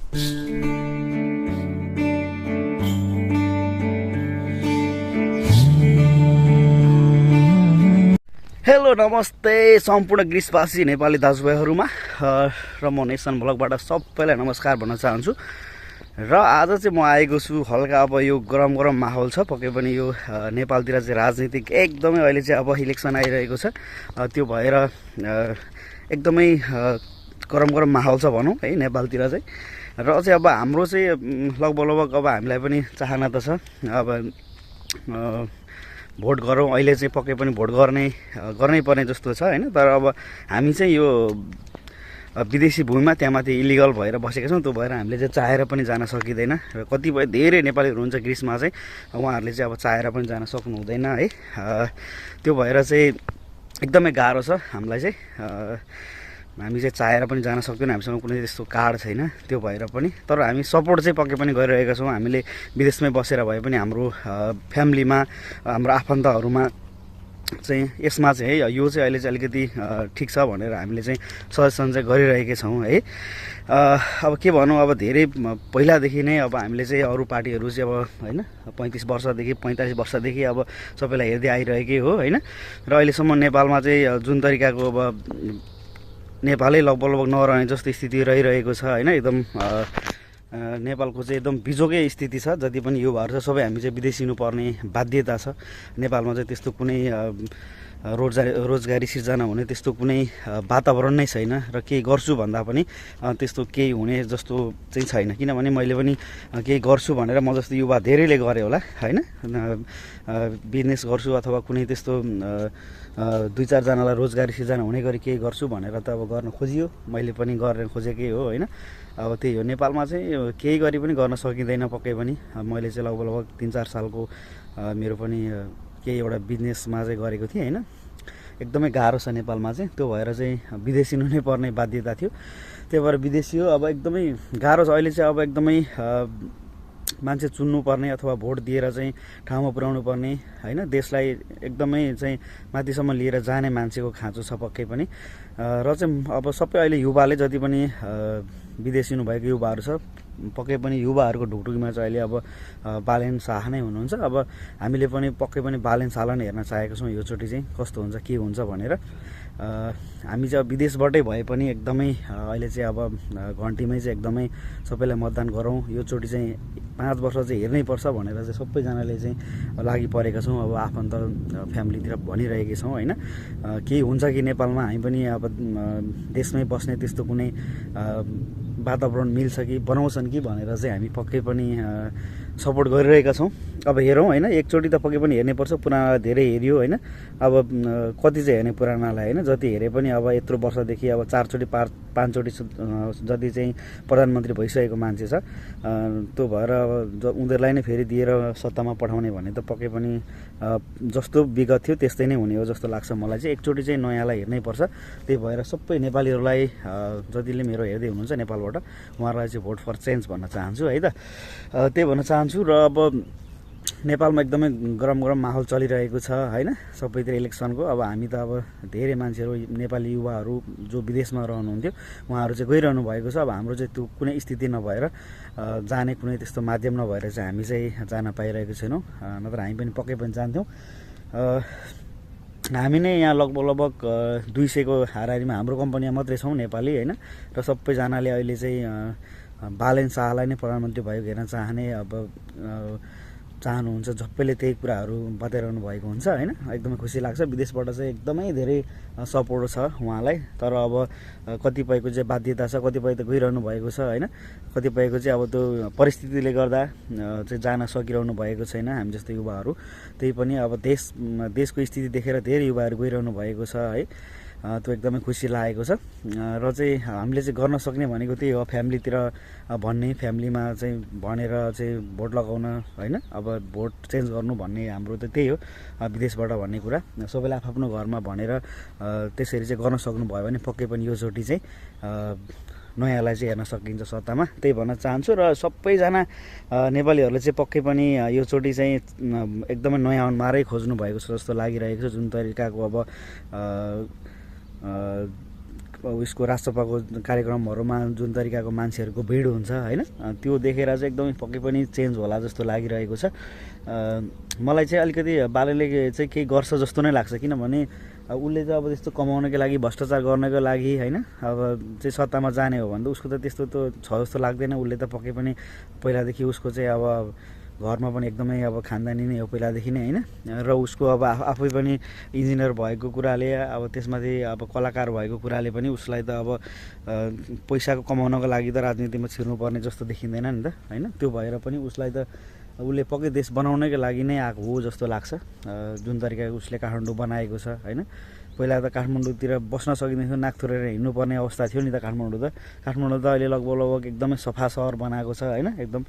Hello नमस्ते सम्पूर्ण ग्रिसवासी नेपाली दाजुभाइहरूमा र म नेसन भ्लगबाट सबैलाई नमस्कार भन्न चाहन्छु। र आज चाहिँ म आएको छु हल्का अब यो गरम माहौल छ, पक्कै पनि यो नेपालतिर चाहिँ राजनीतिक एकदमै अहिले चाहिँ अब इलेक्सन आइरहेको छ, त्यो भएर एकदमै गरम माहौल छ भनौँ है नेपालतिर चाहिँ। र चाहिँ अब हाम्रो चाहिँ लगभग अब हामीलाई पनि चाहना त छ अब भोट गरौँ, अहिले चाहिँ पक्कै पनि भोट गर्नै पर्ने जस्तो छ हैन। तर अब हामी चाहिँ यो विदेशी भूमिमा त्यहाँमाथि इलिगल भएर बसेका छौँ, त्यो भएर हामीले चाहिँ चाहेर पनि जान सकिँदैन। र कतिपय धेरै नेपालीहरू हुन्छ ग्रिसमा चाहिँ, उहाँहरूले चाहिँ अब चाहेर पनि जान सक्नु हुँदैन है। त्यो भएर चाहिँ एकदमै गाह्रो छ हामीलाई चाहिँ, हामी चाहिँ चाहेर पनि जान सक्दैनौँ, हामीसँग कुनै त्यस्तो कार्ड छैन, त्यो भएर पनि। तर हामी सपोर्ट चाहिँ पक्कै पनि गरिरहेका छौँ। हामीले विदेशमै बसेर भए पनि हाम्रो फ्यामिलीमा, हाम्रो आफन्तहरूमा चाहिँ यसमा चाहिँ है यो चाहिँ अहिले चाहिँ अलिकति ठिक छ भनेर हामीले चाहिँ सजेसन चाहिँ गरिरहेकै छौँ है। अब के भनौँ, अब धेरै पहिलादेखि नै अब हामीले चाहिँ अरू पार्टीहरू चाहिँ अब होइन 45 वर्षदेखि 45 वर्षदेखि अब सबैलाई हेर्दै आइरहेकै हो होइन। र अहिलेसम्म नेपालमा चाहिँ जुन तरिकाको अब नेपालै लगभग नरहने जस्तो स्थिति रहिरहेको छ होइन। एकदम नेपालको चाहिँ एकदम बिजोकै स्थिति छ। जति पनि युवाहरू छ सबै हामी चाहिँ विदेशिनु पर्ने बाध्यता छ। नेपालमा चाहिँ त्यस्तो कुनै रोजगारी सिर्जना हुने त्यस्तो कुनै वातावरण नै छैन। र केही गर्छु भन्दा पनि त्यस्तो केही हुने जस्तो चाहिँ छैन। किनभने मैले पनि केही गर्छु भनेर म जस्तो युवा धेरैले गरे होला होइन, बिजनेस गर्छु अथवा कुनै त्यस्तो 2-4 जनालाई रोजगारी सिर्जना हुने गरी केही गर्छु भनेर त अब गर्न खोजियो, मैले पनि गर्न खोजेकै हो होइन। अब त्यही हो, नेपालमा चाहिँ केही गरी पनि गर्न सकिँदैन पक्कै पनि। मैले चाहिँ लगभग 3-4 सालको मेरो पनि केही एउटा बिजनेसमा चाहिँ गरेको थिएँ होइन। एकदमै गाह्रो छ नेपालमा चाहिँ, त्यो भएर चाहिँ विदेशिनु नै पर्ने बाध्यता थियो, त्यही भएर विदेशी हो। अब एकदमै गाह्रो छ अहिले चाहिँ, अब एकदमै मान्छे चुन्नु पर्ने अथवा भोट दिएर चाहिँ ठाउँमा पुर्याउनु पर्ने होइन। देशलाई एकदमै चाहिँ माथिसम्म लिएर जाने मान्छेको खाँचो छ पक्कै पनि। र चाहिँ अब सबै अहिले युवाले जति पनि विदेशिनु भएको युवाहरू छ, पक्कै पनि युवाहरूको ढुकढुकीमा चाहिँ अहिले अब बालेन शाह नै हुनुहुन्छ। अब हामीले पनि पक्कै पनि बालेन शाहलाई नै हेर्न चाहेको छौँ योचोटि चाहिँ कस्तो हुन्छ के हुन्छ भनेर। हामी चाहिँ अब विदेशबाटै भए पनि एकदमै अहिले चाहिँ अब घन्टीमै चाहिँ एकदमै सबैलाई मतदान गरौँ, योचोटि चाहिँ 5 वर्ष चाहिँ हेर्नै पर्छ भनेर चाहिँ सबैजनाले चाहिँ लागि परेका छौँ। अब आफन्त फ्यामिलीतिर भनिरहेकै छौँ होइन। केही हुन्छ कि नेपालमा हामी पनि अब देशमै बस्ने त्यस्तो कुनै वातावरण मिल्छ कि बनाउँछन् कि भनेर चाहिँ हामी पक्कै पनि सपोर्ट गरिरहेका छौँ। अब हेरौँ होइन, एकचोटि त पक्कै पनि हेर्नैपर्छ। पुरानालाई धेरै हेऱ्यो होइन, अब कति चाहिँ हेर्ने पुरानालाई होइन। जति हेरे पनि अब यत्रो वर्षदेखि अब 4 चोटि 5 चोटि जति चाहिँ प्रधानमन्त्री भइसकेको मान्छे छ, त्यो भएर अब उनीहरूलाई नै फेरि दिएर सत्तामा पठाउने भने त पक्कै पनि जस्तो विगत थियो त्यस्तै नै हुने हो जस्तो लाग्छ मलाई चाहिँ। एकचोटि चाहिँ नयाँलाई हेर्नैपर्छ। त्यही भएर सबै नेपालीहरूलाई जतिले मेरो हेर्दै हुनुहुन्छ नेपालबाट, उहाँहरूलाई चाहिँ भोट फर चेन्ज भन्न चाहन्छु है त। त्यही भन्न चाहन्छु। र अब नेपालमा एकदमै गरम माहौल चलिरहेको छ होइन, सबैतिर इलेक्सनको। अब हामी त अब धेरै मान्छेहरू नेपाली युवाहरू जो विदेशमा रहनुहुन्थ्यो उहाँहरू चाहिँ गइरहनु भएको छ। अब हाम्रो चाहिँ त्यो कुनै स्थिति नभएर जाने कुनै त्यस्तो माध्यम नभएर चाहिँ हामी चाहिँ जान पाइरहेको छैनौँ, नत्र हामी पनि पक्कै पनि जान्थ्यौँ। हामी नै यहाँ लगभग 200को हाराहारीमा हाम्रो कम्पनीमा मात्रै छौँ नेपाली होइन। र सबैजनाले अहिले चाहिँ बालेन शाहलाई नै प्रधानमन्त्री भएको हेर्न चाहनुहुन्छ। सबैले त्यही कुराहरू बताइरहनु भएको हुन्छ होइन। एकदमै खुसी लाग्छ। विदेशबाट चाहिँ एकदमै धेरै सपोर्ट छ उहाँलाई। तर अब कतिपयको चाहिँ बाध्यता छ, कतिपय त गइरहनु भएको छ होइन। कतिपयको चाहिँ अब त्यो परिस्थितिले गर्दा चाहिँ जान सकिरहनु भएको छैन हामी जस्तो युवाहरू। त्यही पनि अब देशको स्थिति देखेर धेरै युवाहरू गइरहनु भएको छ है। त्यो एकदमै खुसी लागेको छ। र चाहिँ हामीले चाहिँ गर्न सक्ने भनेको त्यही हो, फ्यामिलीतिर भन्ने, फ्यामिलीमा चाहिँ भनेर चाहिँ भोट लगाउन होइन। अब भोट चेन्ज गर्नु भन्ने हाम्रो त त्यही हो, विदेशबाट भन्ने कुरा सबैले आफ्नो घरमा भनेर त्यसरी चाहिँ गर्न सक्नुभयो भने पक्कै पनि योचोटि चाहिँ नयाँलाई चाहिँ हेर्न सकिन्छ सत्तामा। त्यही भन्न चाहन्छु। र सबैजना नेपालीहरूले चाहिँ पक्कै पनि योचोटि चाहिँ एकदमै नयाँ अनुहारै खोज्नु भएको छ जस्तो लागिरहेको छ। जुन तरिकाको अब उसको राजसभाको कार्यक्रमहरूमा जुन तरिकाको मान्छेहरूको भिड हुन्छ होइन, त्यो देखेर चाहिँ एकदमै पक्कै पनि चेन्ज होला जस्तो लागिरहेको छ। मलाई चाहिँ अलिकति बालेनले चाहिँ केही गर्छ जस्तो नै लाग्छ, किनभने उसले चाहिँ अब त्यस्तो कमाउनको लागि भ्रष्टाचार गर्नको लागि होइन अब चाहिँ सत्तामा जाने हो भने त उसको त त्यस्तो त छ जस्तो लाग्दैन। उसले त पक्कै पनि पहिलादेखि उसको चाहिँ अब घरमा पनि एकदमै अब खानदानी नै हो पहिलादेखि नै होइन, र उसको अब आफै पनि इन्जिनियर भएको कुराले अब त्यसमाथि अब कलाकार भएको कुराले पनि उसलाई त अब पैसा कमाउनको लागि त राजनीतिमा छिर्नुपर्ने जस्तो देखिँदैन नि त होइन। त्यो भएर पनि उसलाई त उसले पक्कै देश बनाउनकै लागि नै आएको हो जस्तो लाग्छ। जुन तरिकाको उसले काठमाडौँ बनाएको छ होइन, पहिला त काठमाडौँतिर बस्न सकिँदैन थियो, नाक थोरेर हिँड्नुपर्ने अवस्था थियो नि त काठमाडौँ त अहिले लगभग एकदमै सफा सहर बनाएको छ होइन एकदम।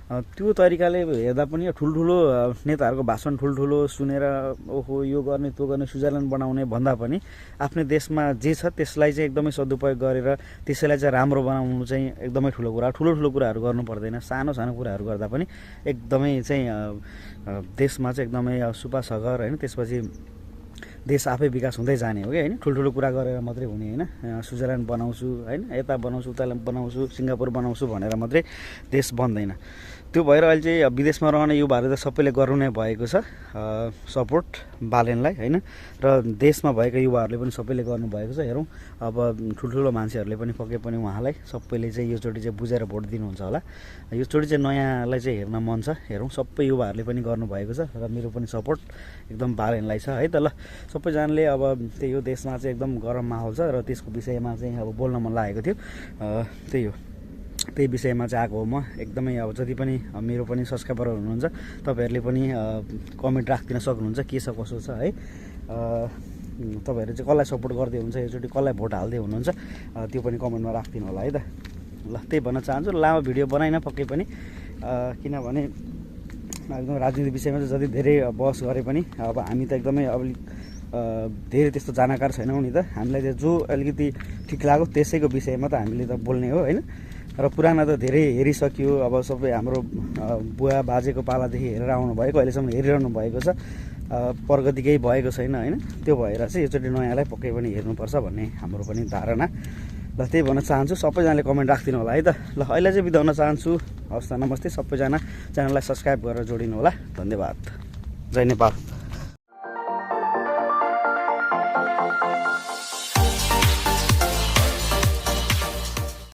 त्यो तरिकाले हेर्दा पनि ठुल्ठुलो नेताहरूको भाषण ठुल्ठुलो सुनेर ओहो यो गर्ने त्यो गर्ने स्विजरल्यान्ड बनाउने भन्दा पनि आफ्नै देशमा जे छ त्यसलाई चाहिँ एकदमै सदुपयोग गरेर त्यसैलाई चाहिँ राम्रो बनाउनु चाहिँ एकदमै ठुलो कुरा। ठुलो कुराहरू गर्नु पर्दैन, सानो कुराहरू गर्दा पनि एकदमै चाहिँ देशमा चाहिँ एकदमै सुपा सगर होइन, त्यसपछि देश आफै विकास हुँदै जाने हो कि होइन। ठुल्ठुलो कुरा गरेर मात्रै हुने होइन, स्विजरल्यान्ड बनाउँछु होइन, यता बनाउँछु उता बनाउँछु सिङ्गापुर बनाउँछु भनेर मात्रै देश बन्दैन। त्यो भएर अहिले चाहिँ विदेशमा रहने युवाहरू त सबैले गर्नु नै भएको छ सपोर्ट बालेनलाई होइन, र देशमा भएका युवाहरूले पनि सबैले गर्नुभएको छ। हेरौँ अब ठुल्ठुलो मान्छेहरूले पनि पक्कै पनि उहाँलाई सबैले चाहिँ योचोटि चाहिँ बुझेर भोट दिनुहुन्छ होला। योचोटि चाहिँ नयाँलाई चाहिँ हेर्न मन छ। हेरौँ सबै युवाहरूले पनि गर्नुभएको छ र मेरो पनि सपोर्ट एकदम बालेनलाई छ है त। ल सबैजनाले अब त्यही हो, देशमा चाहिँ एकदम गरम माहौल छ र त्यसको विषयमा चाहिँ अब बोल्न मन लागेको थियो। त्यही हो, त्यही विषयमा चाहिँ आएको हो म एकदमै। अब जति पनि मेरो पनि सब्सक्राइबर हुनुहुन्छ तपाईँहरूले पनि कमेन्ट राखिदिन सक्नुहुन्छ के छ कसो छ है। तपाईँहरू चाहिँ कसलाई सपोर्ट गर्दै हुनुहुन्छ, योचोटि कसलाई भोट हाल्दै हुनुहुन्छ त्यो पनि कमेन्टमा राखिदिनु होला है त। ल त्यही भन्न चाहन्छु। लामो भिडियो बनाइन पक्कै पनि, किनभने एकदम राजनीति विषयमा चाहिँ जति धेरै बहस गरे पनि अब हामी त एकदमै अब धेरै त्यस्तो जानकार छैनौँ नि त। हामीलाई चाहिँ जो अलिकति ठिक लाग्यो त्यसैको विषयमा त हामीले त बोल्ने हो होइन। र पुराना त धेरै हेरिसक्यो, अब सबै हाम्रो बुवा बाजेको पालादेखि हेरेर आउनुभएको, अहिलेसम्म हेरिरहनु भएको छ, प्रगति केही भएको छैन होइन। त्यो भएर चाहिँ योचोटि नयाँलाई पक्कै पनि हेर्नुपर्छ भन्ने हाम्रो पनि धारणा। ल त्यही भन्न चाहन्छु, सबैजनाले कमेन्ट राखिदिनु होला है त। ल अहिले चाहिँ बिदा हुन चाहन्छु। हवस् त, नमस्ते। सबैजना च्यानललाई सब्सक्राइब गरेर जोडिनु होला। धन्यवाद। जय नेपाल।